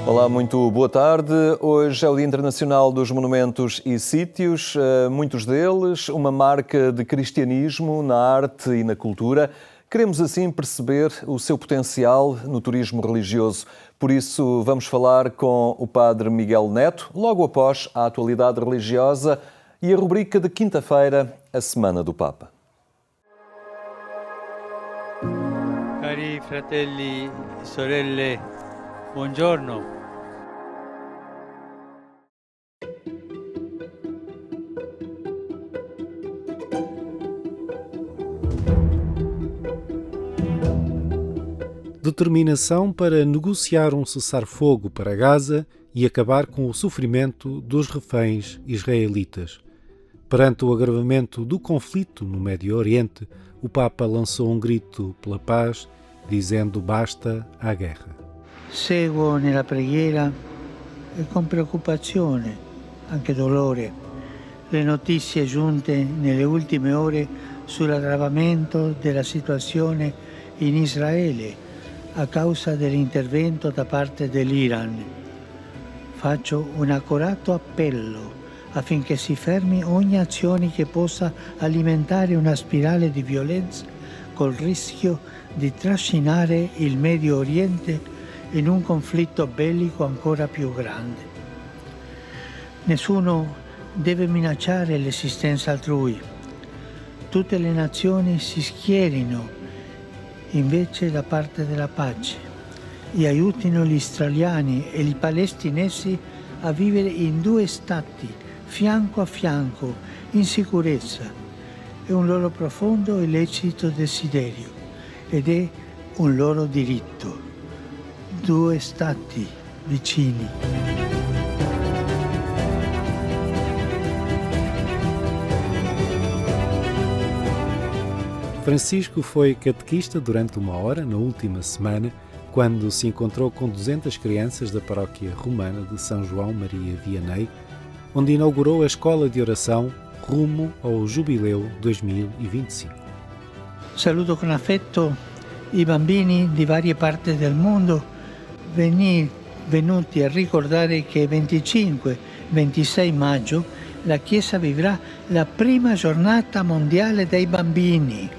Olá, muito boa tarde. Hoje é o Dia Internacional dos Monumentos e Sítios, muitos deles uma marca de cristianismo na arte e na cultura. Queremos assim perceber o seu potencial no turismo religioso. Por isso vamos falar com o Padre Miguel Neto, logo após a atualidade religiosa e a rubrica de quinta-feira, a Semana do Papa. Cari fratelli e sorelle, buongiorno. Determinação para negociar um cessar-fogo para Gaza e acabar com o sofrimento dos reféns israelitas. Perante o agravamento do conflito no Médio Oriente, o Papa lançou um grito pela paz, dizendo basta à guerra. Seguo nella preghiera e con preoccupazione, anche dolore, le notizie giunte nelle ultime ore sull'aggravamento della situazione in Israele a causa dell'intervento da parte dell'Iran. Faccio un accorato appello affinché si fermi ogni azione che possa alimentare una spirale di violenza col rischio di trascinare il Medio Oriente in un conflitto bellico ancora più grande. Nessuno deve minacciare l'esistenza altrui. Tutte le nazioni si schierino invece da parte della pace e aiutino gli israeliani e i palestinesi a vivere in due stati, fianco a fianco, in sicurezza. È un loro profondo e lecito desiderio ed è un loro diritto. Due stati vicini. Francisco foi catequista durante uma hora na última semana, quando se encontrou com 200 crianças da paróquia romana de São João Maria Vianney, onde inaugurou a escola de oração rumo ao Jubileu 2025. Saluto con affetto i bambini di varie parti del mondo venuti a ricordare che 25-26 maggio la Chiesa vivrà la prima giornata mondiale dei bambini.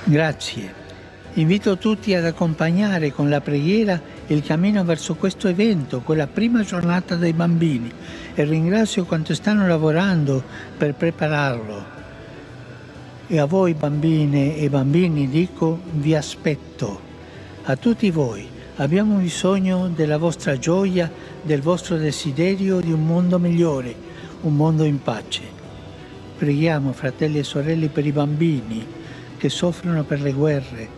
Grazie. Invito tutti ad accompagnare con la preghiera il cammino verso questo evento, quella prima giornata dei bambini, e ringrazio quanti stanno lavorando per prepararlo. E a voi bambine e bambini dico, vi aspetto. A tutti voi, abbiamo bisogno della vostra gioia, del vostro desiderio di un mondo migliore, un mondo in pace. Preghiamo, fratelli e sorelle, per i bambini che soffrono per le guerre.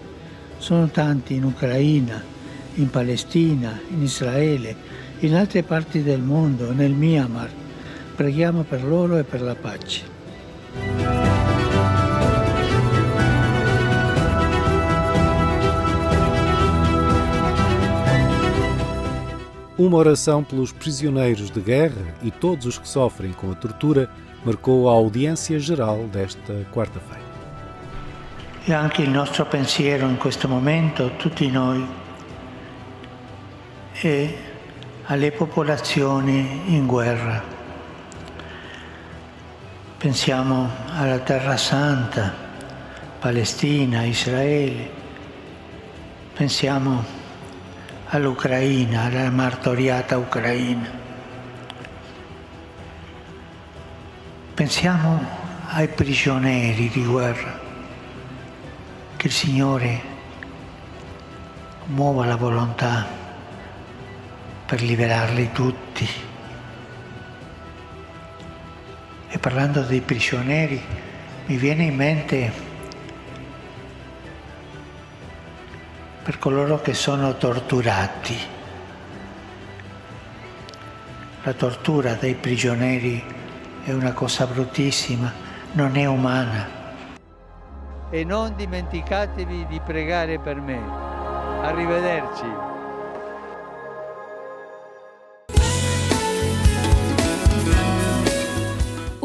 Sono tanti in Ucraina, in Palestina, in Israele, in altre parti del mondo, nel Myanmar. Preghiamo per loro e per la pace. Uma oração pelos prisioneiros de guerra e todos os que sofrem com a tortura marcou a audiência geral desta quarta-feira. E anche il nostro pensiero in questo momento, tutti noi, è alle popolazioni in guerra. Pensiamo alla Terra Santa, Palestina, Israele. Pensiamo all'Ucraina, alla martoriata Ucraina. Pensiamo ai prigionieri di guerra. Che il Signore muova la volontà per liberarli tutti. E parlando dei prigionieri, mi viene in mente per coloro che sono torturati. La tortura dei prigionieri è una cosa bruttissima, non è umana. E non dimenticatevi di pregare per me. Arrivederci.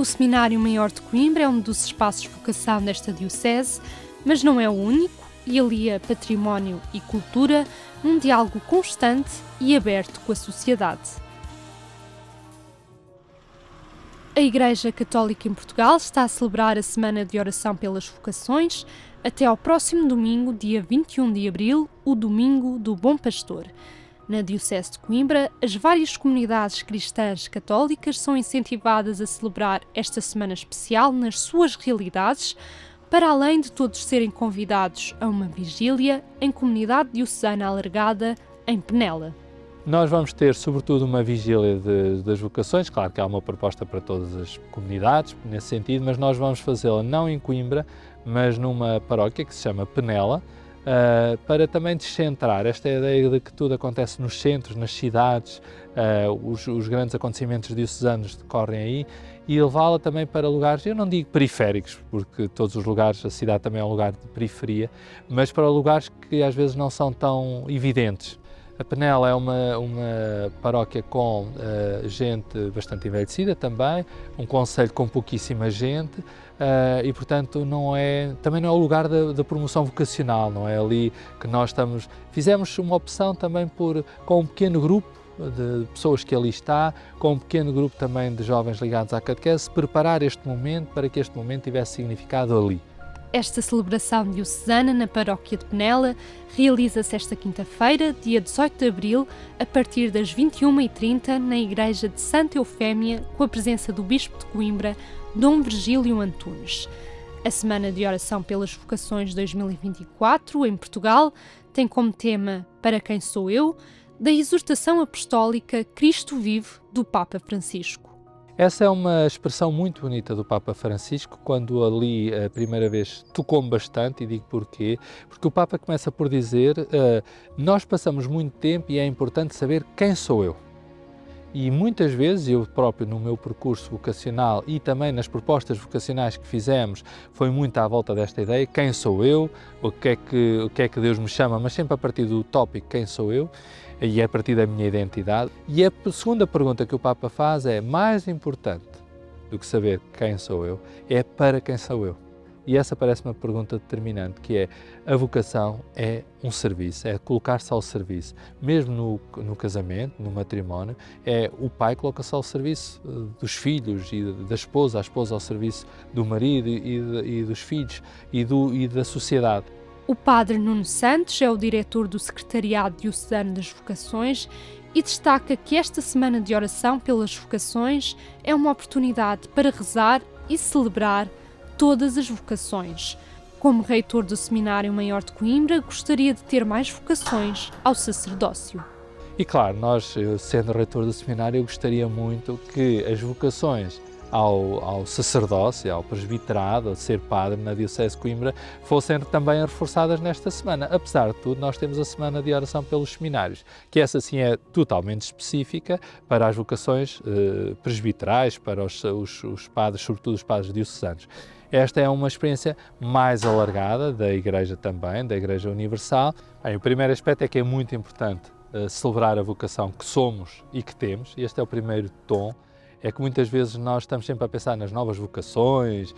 O Seminário Maior de Coimbra é um dos espaços de vocação desta diocese, mas não é o único e alia património e cultura num diálogo constante e aberto com a sociedade. A Igreja Católica em Portugal está a celebrar a Semana de Oração pelas Vocações até ao próximo domingo, dia 21 de abril, o Domingo do Bom Pastor. Na Diocese de Coimbra, as várias comunidades cristãs católicas são incentivadas a celebrar esta semana especial nas suas realidades, para além de todos serem convidados a uma vigília em comunidade diocesana alargada em Penela. Nós vamos ter, sobretudo, uma vigília das vocações. Claro que há uma proposta para todas as comunidades, nesse sentido, mas nós vamos fazê-la não em Coimbra, mas numa paróquia que se chama Penela, para também descentrar esta ideia de que tudo acontece nos centros, nas cidades, os grandes acontecimentos diocesanos decorrem aí, e levá-la também para lugares, eu não digo periféricos, porque todos os lugares, a cidade também é um lugar de periferia, mas para lugares que às vezes não são tão evidentes. A Penela é uma paróquia com gente bastante envelhecida também, um concelho com pouquíssima gente, e portanto também não é o lugar da promoção vocacional, não é ali que nós estamos. Fizemos uma opção também com um pequeno grupo de pessoas que ali está, com um pequeno grupo também de jovens ligados à catequese, preparar este momento para que este momento tivesse significado ali. Esta celebração diocesana na paróquia de Penela realiza-se esta quinta-feira, dia 18 de abril, a partir das 21h30 na igreja de Santa Eufémia, com a presença do Bispo de Coimbra, Dom Virgílio Antunes. A Semana de Oração pelas Vocações 2024, em Portugal, tem como tema Para Quem Sou Eu?, da exortação apostólica Cristo Vive, do Papa Francisco. Essa é uma expressão muito bonita do Papa Francisco, quando ali a primeira vez tocou-me bastante, e digo porquê, porque o Papa começa por dizer nós passamos muito tempo e é importante saber quem sou eu. E muitas vezes, eu próprio no meu percurso vocacional e também nas propostas vocacionais que fizemos, foi muito à volta desta ideia, quem sou eu, o que é que Deus me chama, mas sempre a partir do tópico quem sou eu, e é a partir da minha identidade. E a segunda pergunta que o Papa faz é, mais importante do que saber quem sou eu, é para quem sou eu. E essa parece uma pergunta determinante, que é, a vocação é um serviço, é colocar-se ao serviço. Mesmo no casamento, no matrimónio, é o pai coloca-se ao serviço dos filhos e da esposa, a esposa ao serviço do marido e dos filhos e da sociedade. O Padre Nuno Santos é o diretor do Secretariado Diocesano das Vocações e destaca que esta Semana de Oração pelas Vocações é uma oportunidade para rezar e celebrar todas as vocações. Como reitor do Seminário Maior de Coimbra, gostaria de ter mais vocações ao sacerdócio. E claro, nós, sendo reitor do seminário, eu gostaria muito que as vocações ao sacerdócio, ao presbiterado, a ser padre na Diocese de Coimbra, fossem também reforçadas nesta semana. Apesar de tudo, nós temos a Semana de Oração pelos Seminários, que essa sim é totalmente específica para as vocações presbiterais, para os padres, sobretudo os padres diocesanos. Esta é uma experiência mais alargada da Igreja também, da Igreja Universal. Bem, o primeiro aspecto é que é muito importante celebrar a vocação que somos e que temos. Este é o primeiro tom. É que muitas vezes nós estamos sempre a pensar nas novas vocações,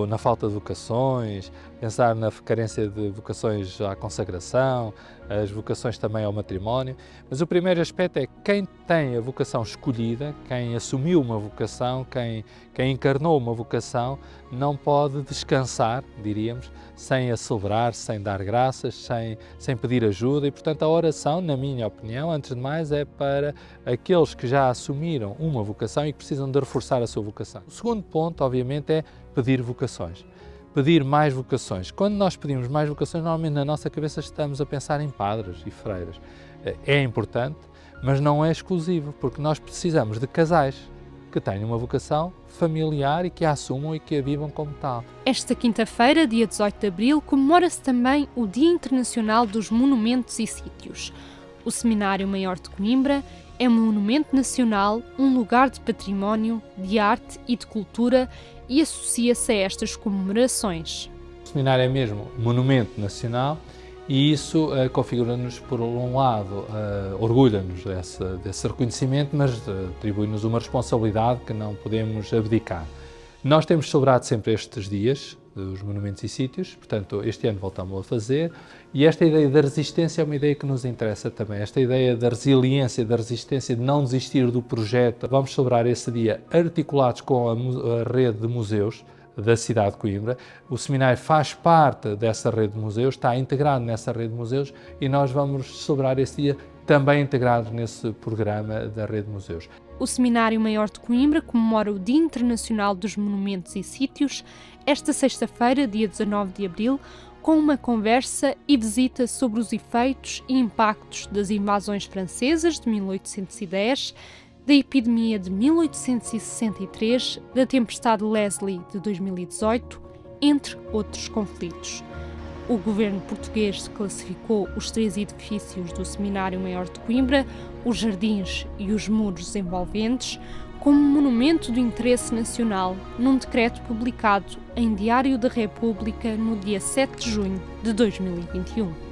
na falta de vocações, pensar na carência de vocações à consagração, as vocações também ao matrimónio. Mas o primeiro aspecto é quem tem a vocação escolhida, quem assumiu uma vocação, quem encarnou uma vocação, não pode descansar, diríamos, sem a celebrar, sem dar graças, sem pedir ajuda. E, portanto, a oração, na minha opinião, antes de mais, é para aqueles que já assumiram uma vocação e que precisam de reforçar a sua vocação. O segundo ponto, obviamente, é pedir vocações. Pedir mais vocações. Quando nós pedimos mais vocações, normalmente na nossa cabeça estamos a pensar em padres e freiras. É importante, mas não é exclusivo, porque nós precisamos de casais que tenham uma vocação familiar e que a assumam e que a vivam como tal. Esta quinta-feira, dia 18 de abril, comemora-se também o Dia Internacional dos Monumentos e Sítios. O Seminário Maior de Coimbra é um monumento nacional, um lugar de património, de arte e de cultura e associa-se a estas comemorações. O seminário é mesmo monumento nacional e isso configura-nos, por um lado, orgulha-nos desse reconhecimento, mas atribui-nos uma responsabilidade que não podemos abdicar. Nós temos celebrado sempre estes dias, dos monumentos e sítios, portanto, este ano voltamos a fazer, e esta ideia da resistência é uma ideia que nos interessa também, esta ideia da resiliência, da resistência, de não desistir do projeto. Vamos celebrar esse dia articulados com a rede de museus da cidade de Coimbra. O seminário faz parte dessa rede de museus, está integrado nessa rede de museus, e nós vamos celebrar esse dia também integrados nesse programa da rede de museus. O Seminário Maior de Coimbra comemora o Dia Internacional dos Monumentos e Sítios esta sexta-feira, dia 19 de abril, com uma conversa e visita sobre os efeitos e impactos das invasões francesas de 1810, da epidemia de 1863, da tempestade Leslie de 2018, entre outros conflitos. O governo português classificou os 3 edifícios do Seminário Maior de Coimbra, os jardins e os muros envolventes, como monumento de interesse nacional, num decreto publicado em Diário da República no dia 7 de junho de 2021.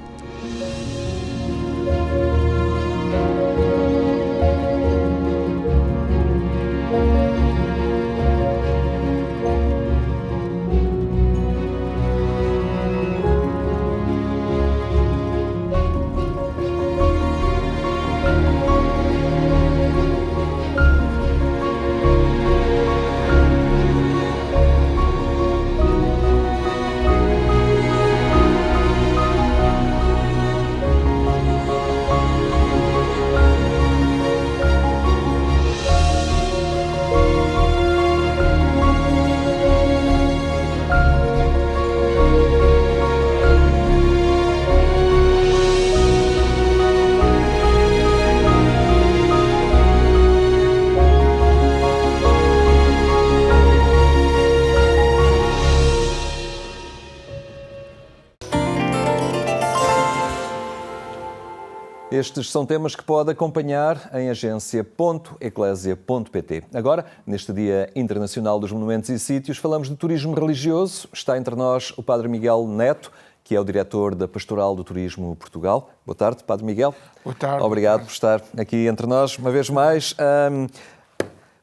Estes são temas que pode acompanhar em agência.eclésia.pt. Agora, neste Dia Internacional dos Monumentos e Sítios, falamos de turismo religioso. Está entre nós o Padre Miguel Neto, que é o diretor da Pastoral do Turismo Portugal. Boa tarde, Padre Miguel. Boa tarde. Obrigado por estar aqui entre nós uma vez mais.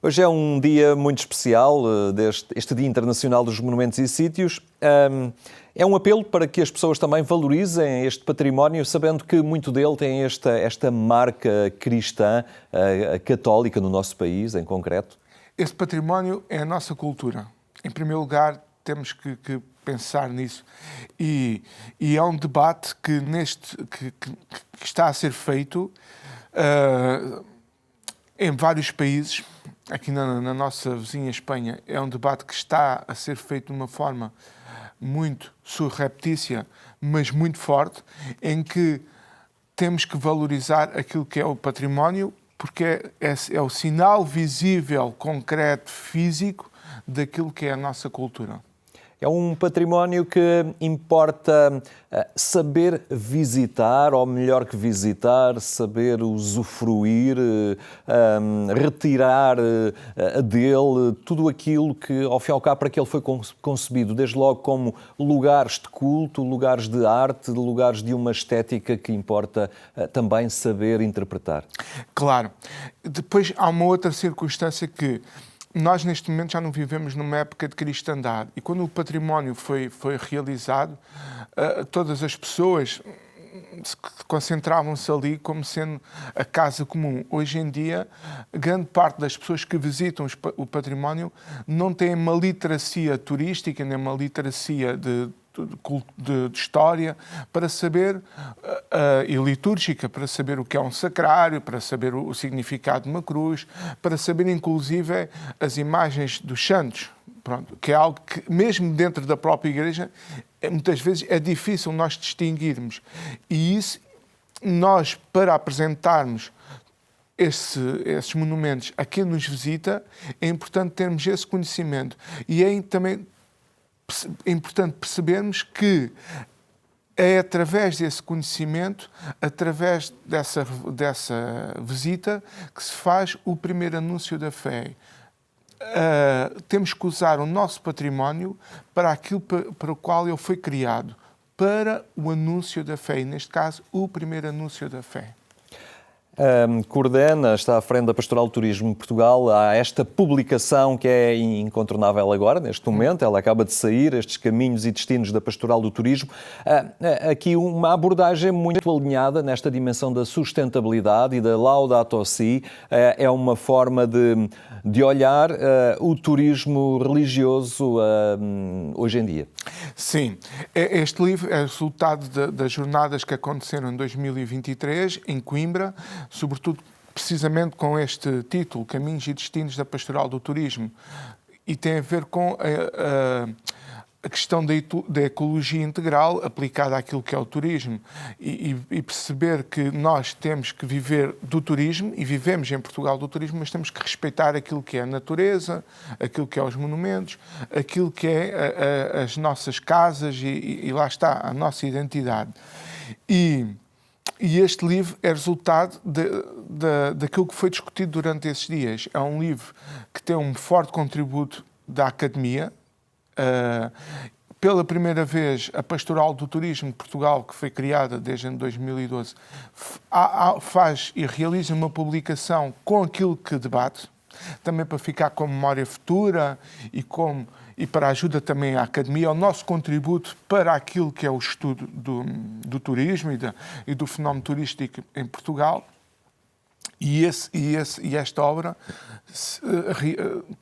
Hoje é um dia muito especial, este Dia Internacional dos Monumentos e Sítios. É um apelo para que as pessoas também valorizem este património, sabendo que muito dele tem esta marca cristã, católica no nosso país, em concreto. Esse património é a nossa cultura. Em primeiro lugar, temos que pensar nisso. E é um debate que está a ser feito em vários países. Aqui na nossa vizinha Espanha, é um debate que está a ser feito de uma forma muito surreptícia, mas muito forte, em que temos que valorizar aquilo que é o património, porque é o sinal visível, concreto, físico, daquilo que é a nossa cultura. É um património que importa saber visitar, ou melhor que visitar, saber usufruir, retirar dele tudo aquilo que, ao fim e ao cabo, para que ele foi concebido, desde logo como lugares de culto, lugares de arte, lugares de uma estética que importa também saber interpretar. Claro. Depois há uma outra circunstância que nós, neste momento, já não vivemos numa época de cristandade. E quando o património foi realizado, todas as pessoas concentravam-se ali como sendo a casa comum. Hoje em dia, grande parte das pessoas que visitam o património não têm uma literacia turística, nem uma literacia de história para saber, e litúrgica, para saber o que é um sacrário, para saber o significado de uma cruz, para saber inclusive as imagens dos santos. Pronto, que é algo que, mesmo dentro da própria Igreja, muitas vezes é difícil nós distinguirmos. E isso, nós, para apresentarmos esses monumentos a quem nos visita, é importante termos esse conhecimento. E é também importante percebermos que é através desse conhecimento, através dessa visita, que se faz o primeiro anúncio da fé. Temos que usar o nosso património para aquilo para o qual ele foi criado, para o anúncio da fé, e neste caso, o primeiro anúncio da fé. Coordena, está à frente da Pastoral do Turismo de Portugal. Há esta publicação que é incontornável agora, neste momento. Ela acaba de sair, estes caminhos e destinos da Pastoral do Turismo. Aqui uma abordagem muito alinhada nesta dimensão da sustentabilidade e da Laudato Si. É uma forma de olhar o turismo religioso hoje em dia. Sim, este livro é resultado das jornadas que aconteceram em 2023 em Coimbra, sobretudo precisamente com este título, Caminhos e Destinos da Pastoral do Turismo, e tem a ver com a questão da ecologia integral aplicada àquilo que é o turismo e perceber que nós temos que viver do turismo, e vivemos em Portugal do turismo, mas temos que respeitar aquilo que é a natureza, aquilo que é os monumentos, aquilo que é as nossas casas e lá está, a nossa identidade. E este livro é resultado daquilo que foi discutido durante esses dias. É um livro que tem um forte contributo da academia. Pela primeira vez, a Pastoral do Turismo de Portugal, que foi criada desde 2012, faz e realiza uma publicação com aquilo que debate, também para ficar com memória futura e para ajuda também à academia, o nosso contributo para aquilo que é o estudo do turismo e do fenómeno turístico em Portugal. E esta obra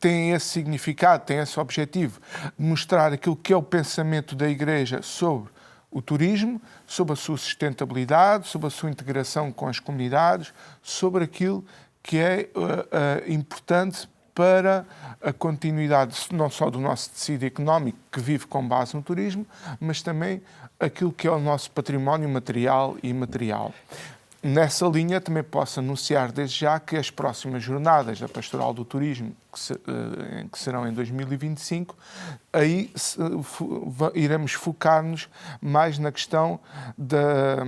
tem esse significado, tem esse objetivo, de mostrar aquilo que é o pensamento da Igreja sobre o turismo, sobre a sua sustentabilidade, sobre a sua integração com as comunidades, sobre aquilo que é importante para a continuidade não só do nosso tecido económico, que vive com base no turismo, mas também aquilo que é o nosso património material e imaterial. Nessa linha, também posso anunciar desde já que as próximas jornadas da Pastoral do Turismo, que serão em 2025, aí iremos focar-nos mais na questão da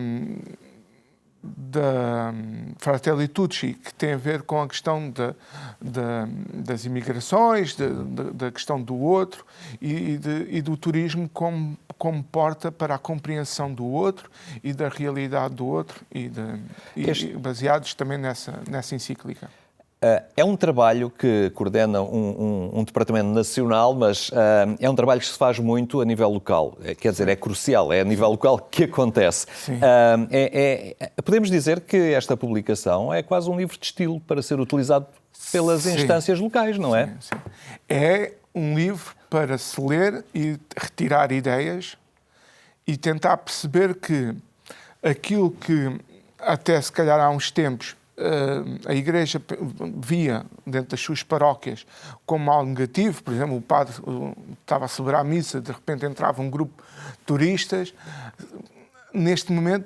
Fratelli Tutti, que tem a ver com a questão das imigrações, da questão do outro e do turismo como porta para a compreensão do outro e da realidade do outro e baseados também nessa encíclica. É um trabalho que coordena um departamento nacional, mas é um trabalho que se faz muito a nível local. Quer dizer, é crucial, é a nível local que acontece. Podemos dizer que esta publicação é quase um livro de estilo para ser utilizado pelas instâncias locais, não é? Sim. É um livro para se ler e retirar ideias e tentar perceber que aquilo que até se calhar há uns tempos a Igreja via dentro das suas paróquias como algo negativo, por exemplo, o padre estava a celebrar a missa, de repente entrava um grupo de turistas. Neste momento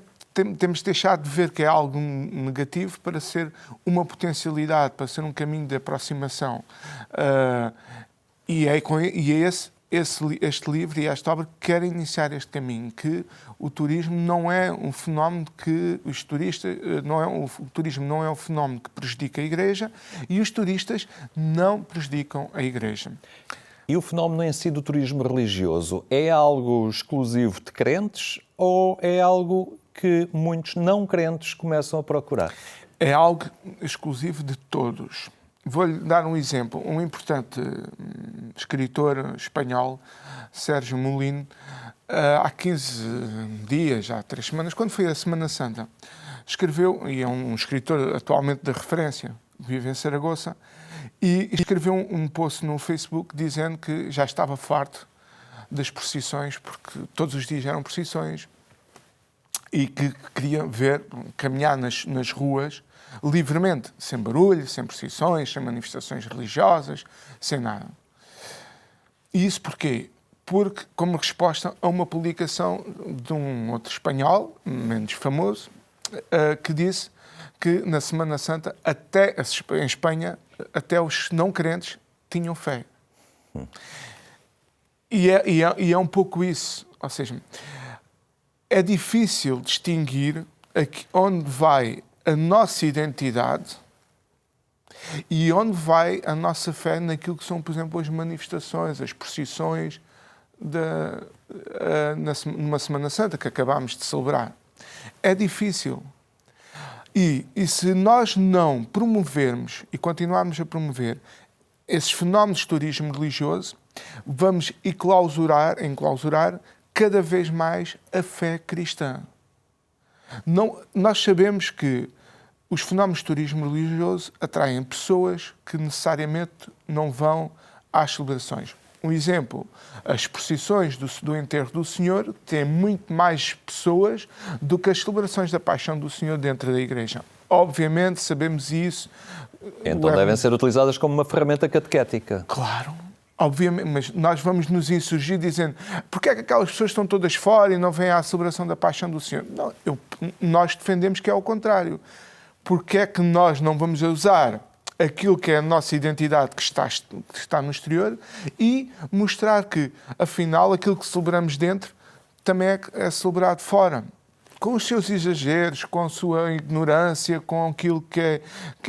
temos deixado de ver que é algo negativo para ser uma potencialidade, para ser um caminho de aproximação. Este livro e esta obra querem iniciar este caminho, que o turismo não é um fenómeno que o turismo não é um fenómeno que prejudica a Igreja e os turistas não prejudicam a Igreja. E o fenómeno em si do turismo religioso é algo exclusivo de crentes ou é algo que muitos não crentes começam a procurar? É algo exclusivo de todos. Vou-lhe dar um exemplo. Um importante escritor espanhol, Sérgio Molino, há 15 dias, há 3 semanas, quando foi a Semana Santa, escreveu, e é um escritor atualmente de referência, vive em Saragoça, e escreveu um post no Facebook dizendo que já estava farto das procissões, porque todos os dias eram procissões, e que queria caminhar nas ruas livremente, sem barulho, sem procissões, sem manifestações religiosas, sem nada. E isso porquê? Porque, como resposta a uma publicação de um outro espanhol, menos famoso, que disse que na Semana Santa, em Espanha, até os não crentes tinham fé. E é um pouco isso. Ou seja, é difícil distinguir onde vai a nossa identidade e onde vai a nossa fé naquilo que são, por exemplo, as manifestações, as procissões numa Semana Santa que acabámos de celebrar. É difícil. E se nós não promovermos e continuarmos a promover esses fenómenos de turismo religioso, vamos enclausurar cada vez mais a fé cristã. Nós sabemos que os fenómenos de turismo religioso atraem pessoas que necessariamente não vão às celebrações. Um exemplo, as procissões do enterro do Senhor têm muito mais pessoas do que as celebrações da Paixão do Senhor dentro da igreja. Obviamente, sabemos isso. Então devem ser utilizadas como uma ferramenta catequética. Claro, obviamente, mas nós vamos nos insurgir dizendo porque é que aquelas pessoas estão todas fora e não vêm à celebração da Paixão do Senhor? Não, nós defendemos que é o contrário. Porque é que nós não vamos usar aquilo que é a nossa identidade que está no exterior e mostrar que, afinal, aquilo que celebramos dentro também é celebrado fora? Com os seus exageros, com a sua ignorância, com aquilo que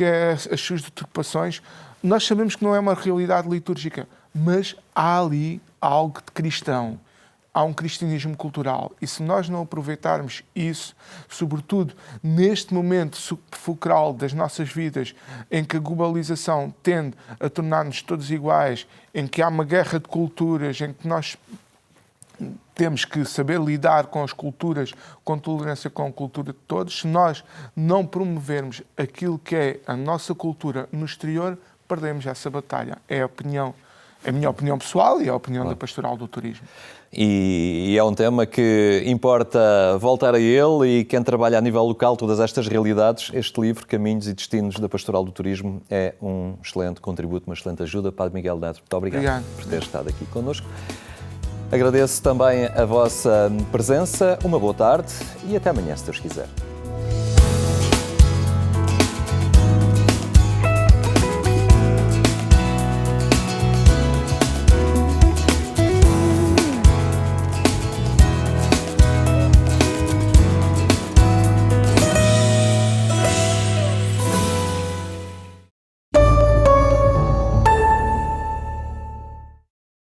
é as suas deturpações, nós sabemos que não é uma realidade litúrgica, mas há ali algo de cristão. Há um cristianismo cultural. E se nós não aproveitarmos isso, sobretudo neste momento fulcral das nossas vidas, em que a globalização tende a tornar-nos todos iguais, em que há uma guerra de culturas, em que nós temos que saber lidar com as culturas, com tolerância com a cultura de todos, se nós não promovermos aquilo que é a nossa cultura no exterior, perdemos essa batalha. É a minha opinião pessoal e a opinião da Pastoral do Turismo. E é um tema que importa voltar a ele, e quem trabalha a nível local todas estas realidades, este livro, Caminhos e Destinos da Pastoral do Turismo, é um excelente contributo, uma excelente ajuda. Padre Miguel Neto, muito obrigado por ter estado aqui connosco. Agradeço também a vossa presença, uma boa tarde e até amanhã, se Deus quiser.